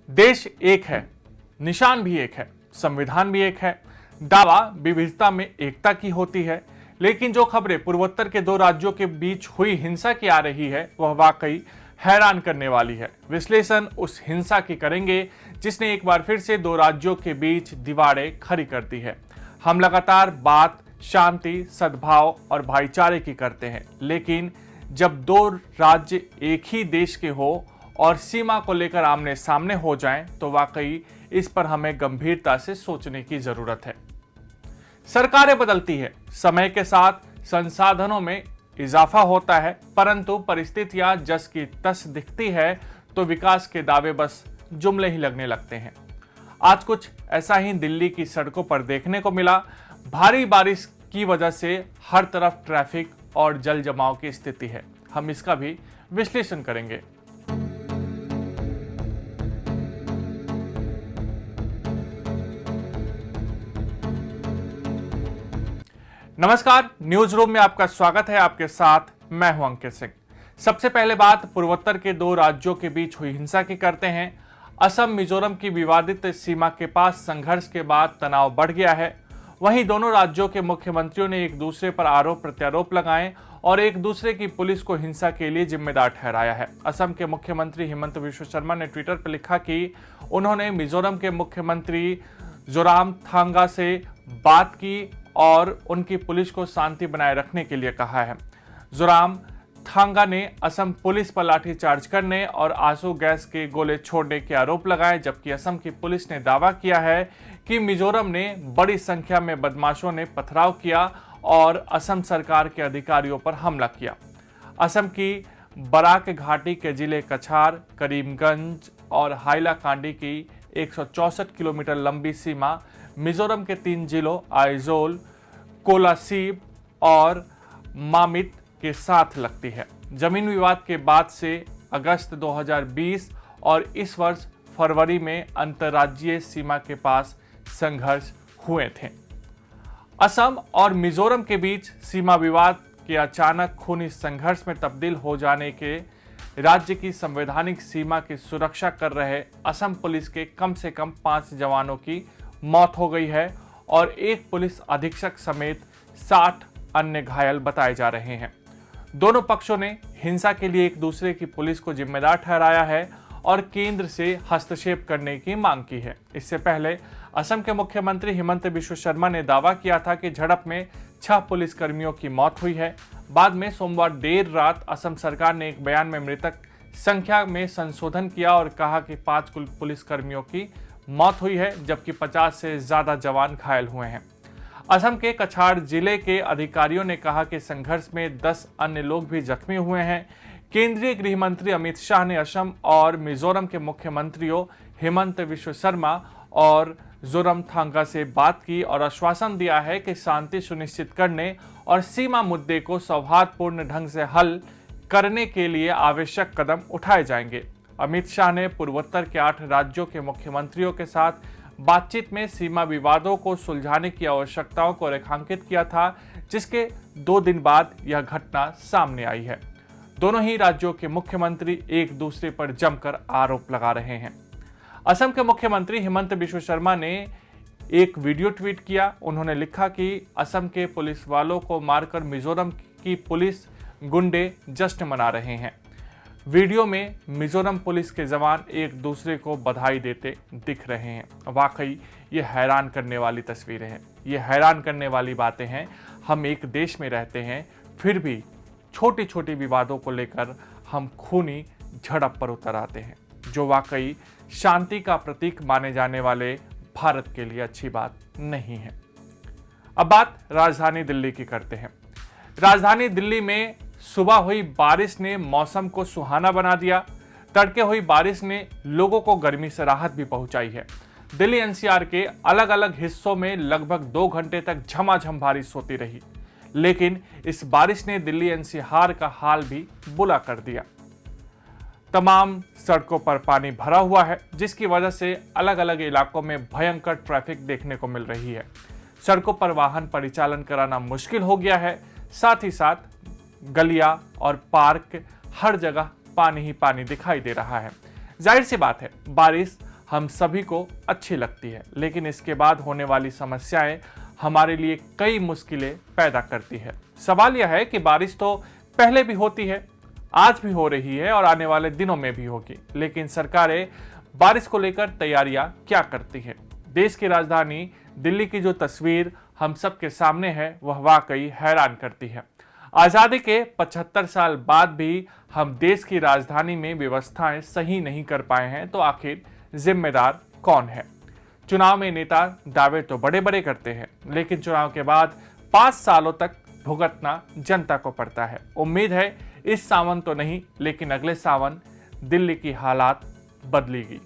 देश एक है, निशान भी एक है, संविधान भी एक है, दावा विविधता में एकता की होती है। लेकिन जो खबरें पूर्वोत्तर के दो राज्यों के बीच हुई हिंसा की आ रही है वह वाकई हैरान करने वाली है। विश्लेषण उस हिंसा की करेंगे जिसने एक बार फिर से दो राज्यों के बीच दीवारें खड़ी कर दी है। हम लगातार बात शांति, सद्भाव और भाईचारे की करते हैं, लेकिन जब दो राज्य एक ही देश के हो और सीमा को लेकर आमने सामने हो जाएं, तो वाकई इस पर हमें गंभीरता से सोचने की जरूरत है। सरकारें बदलती है, समय के साथ संसाधनों में इजाफा होता है, परंतु परिस्थितियां जस की तस दिखती है तो विकास के दावे बस जुमले ही लगने लगते हैं। आज कुछ ऐसा ही दिल्ली की सड़कों पर देखने को मिला। भारी बारिश की वजह से हर तरफ ट्रैफिक और जल जमाव की स्थिति है। हम इसका भी विश्लेषण करेंगे। नमस्कार, न्यूज रूम में आपका स्वागत है। आपके साथ मैं हूं अंकित सिंह। सबसे पहले बात पूर्वोत्तर के दो राज्यों के बीच हुई हिंसा की करते हैं। असम मिजोरम की विवादित सीमा के पास संघर्ष के बाद तनाव बढ़ गया है। वहीं दोनों राज्यों के मुख्यमंत्रियों ने एक दूसरे पर आरोप प्रत्यारोप लगाए और एक दूसरे की पुलिस को हिंसा के लिए जिम्मेदार ठहराया है। असम के मुख्यमंत्री हिमंत बिस्वा शर्मा ने ट्विटर पर लिखा कि उन्होंने मिजोरम के मुख्यमंत्री जोरामथांगा से बात की और उनकी पुलिस को शांति बनाए रखने के लिए कहा है। जोरामथांगा ने असम पुलिस पर लाठीचार्ज करने और आंसू गैस के गोले छोड़ने के आरोप लगाए, जबकि असम की पुलिस ने दावा किया है कि मिजोरम ने बड़ी संख्या में बदमाशों ने पथराव किया और असम सरकार के अधिकारियों पर हमला किया। असम की बराक घाटी के जिले कछार, करीमगंज और हाइलाकांडी की 164 किलोमीटर लंबी सीमा मिजोरम के 3 जिलों आइजोल, कोलासिब और मामित के साथ लगती है। जमीन विवाद के बाद से अगस्त 2020 और इस वर्ष फरवरी में अंतर्राज्यीय सीमा के पास संघर्ष हुए थे। असम और मिजोरम के बीच सीमा विवाद के अचानक खूनी संघर्ष में तब्दील हो जाने के राज्य की संवैधानिक सीमा की सुरक्षा कर रहे असम पुलिस के कम से कम 5 जवानों की मौत हो गई है और एक पुलिस अधीक्षक समेत 60 अन्य घायल बताए जा रहे हैं। दोनों पक्षों ने हिंसा के लिए एक दूसरे की पुलिस को जिम्मेदार ठहराया है और केंद्र से हस्तक्षेप करने की मांग की है। इससे पहले असम के मुख्यमंत्री हिमंत बिस्वा शर्मा ने दावा किया था कि झड़प में 6 पुलिसकर्मियों की मौत हुई है। बाद में सोमवार देर रात असम सरकार ने एक बयान में मृतक संख्या में संशोधन किया और कहा कि 5 पुलिसकर्मियों की मौत हुई है, जबकि 50 से ज्यादा जवान घायल हुए हैं। असम के कछार जिले के अधिकारियों ने कहा कि संघर्ष में 10 अन्य लोग भी जख्मी हुए हैं। केंद्रीय गृह मंत्री अमित शाह ने असम और मिजोरम के मुख्यमंत्रियों हिमंत बिस्वा शर्मा और जोरामथांगा से बात की और आश्वासन दिया है कि शांति सुनिश्चित करने और सीमा मुद्दे को सौहार्दपूर्ण ढंग से हल करने के लिए आवश्यक कदम उठाए जाएंगे। अमित शाह ने पूर्वोत्तर के 8 राज्यों के मुख्यमंत्रियों के साथ बातचीत में सीमा विवादों को सुलझाने की आवश्यकताओं को रेखांकित किया था, जिसके 2 दिन बाद यह घटना सामने आई है। दोनों ही राज्यों के मुख्यमंत्री एक दूसरे पर जमकर आरोप लगा रहे हैं। असम के मुख्यमंत्री हिमंत बिस्वा शर्मा ने एक वीडियो ट्वीट किया। उन्होंने लिखा कि असम के पुलिस वालों को मारकर मिजोरम की पुलिस गुंडे जश्न मना रहे हैं। वीडियो में मिजोरम पुलिस के जवान एक दूसरे को बधाई देते दिख रहे हैं। वाकई ये हैरान करने वाली तस्वीरें हैं, ये हैरान करने वाली बातें हैं। हम एक देश में रहते हैं, फिर भी छोटी छोटी विवादों को लेकर हम खूनी झड़प पर उतर आते हैं, जो वाकई शांति का प्रतीक माने जाने वाले भारत के लिए अच्छी बात नहीं है। अब बात राजधानी दिल्ली की करते हैं। राजधानी दिल्ली में सुबह हुई बारिश ने मौसम को सुहाना बना दिया। तड़के हुई बारिश ने लोगों को गर्मी से राहत भी पहुंचाई है। दिल्ली एनसीआर के अलग अलग हिस्सों में लगभग 2 घंटे तक झमाझम बारिश होती रही, लेकिन इस बारिश ने दिल्ली एनसीआर का हाल भी बुरा कर दिया। तमाम सड़कों पर पानी भरा हुआ है, जिसकी वजह से अलग अलग इलाकों में भयंकर ट्रैफिक देखने को मिल रही है। सड़कों पर वाहन परिचालन कराना मुश्किल हो गया है। साथ ही साथ गलियां और पार्क हर जगह पानी ही पानी दिखाई दे रहा है। जाहिर सी बात है, बारिश हम सभी को अच्छी लगती है, लेकिन इसके बाद होने वाली समस्याएं हमारे लिए कई मुश्किलें पैदा करती है। सवाल यह है कि बारिश तो पहले भी होती है, आज भी हो रही है और आने वाले दिनों में भी होगी, लेकिन सरकारें बारिश को लेकर तैयारियां क्या करती हैं? देश की राजधानी दिल्ली की जो तस्वीर हम सबके सामने है वह वाकई हैरान करती है। आजादी के 75 साल बाद भी हम देश की राजधानी में व्यवस्थाएं सही नहीं कर पाए हैं, तो आखिर जिम्मेदार कौन है? चुनाव में नेता दावे तो बड़े बड़े करते हैं, लेकिन चुनाव के बाद 5 सालों तक भुगतना जनता को पड़ता है। उम्मीद है इस सावन तो नहीं, लेकिन अगले सावन दिल्ली की हालात बदलेगी।